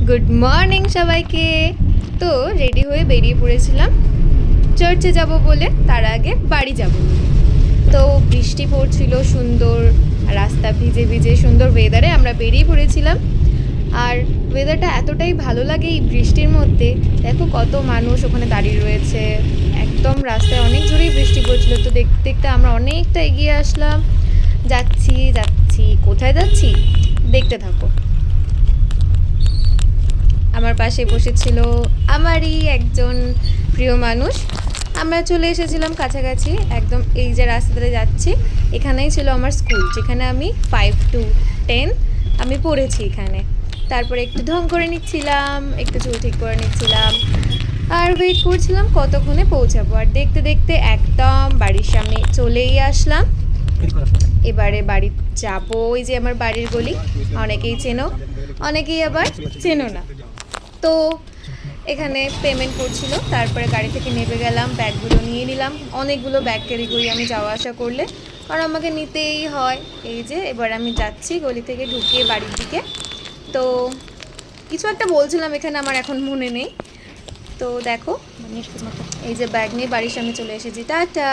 Good morning সবাইকে। তো ready হয়ে বেরিয়ে পড়েছিলাম চার্চে যাব বলে, তার আগে বাড়ি যাব। তো বৃষ্টি পড়ছিল সুন্দর, রাস্তা ভিজে ভিজে সুন্দর ওয়েদারে আমরা বেরিয়ে পড়েছিলাম। আর ওয়েদারটা এতটাই ভালো লাগে এই বৃষ্টির মধ্যে। দেখো কত মানুষ ওখানে দাঁড়িয়ে রয়েছে, একদম রাস্তায় অনেক জোরেই বৃষ্টি পড়ছিল। তো দেখতে দেখতে আমরা অনেকটা এগিয়ে আসলাম। যাচ্ছি যাচ্ছি, কোথায় যাচ্ছি দেখতে থাকো। আমার পাশে বসেছিল আমারই একজন প্রিয় মানুষ। আমরা চলে এসেছিলাম কাছাকাছি, একদম এই যে রাস্তাতে যাচ্ছি এখানেই ছিল আমার স্কুল, যেখানে আমি 5 to 10 আমি পড়েছি এখানে। তারপরে একটু ঢং করে নিচ্ছিলাম, একটু চুল ঠিক করে নিচ্ছিলাম, আর ওয়েট করছিলাম কতক্ষণে পৌঁছাবো। আর দেখতে দেখতে একদম বাড়ির সামনে চলেই আসলাম। এবারে বাড়ি যাবো। ওই যে আমার বাড়ির গলি, অনেকেই চেনো, অনেকেই আবার চেনো না। তো এখানে পেমেন্ট করছিল, তারপরে গাড়ি থেকে নেমে গেলাম, ব্যাগগুলো নিয়ে নিলাম। অনেকগুলো ব্যাগ ক্যারি করি আমি যাওয়া আসা করলে, কারণ আমাকে নিতেই হয়। এই যে এবার আমি যাচ্ছি গলি থেকে ঢুকিয়ে বাড়ির দিকে। তো কিছু একটা বলছিলাম এখানে, আমার এখন মনে নেই। তো দেখো, এই যে ব্যাগ নিয়ে বাড়ির সামনে চলে এসেছি। টাটা।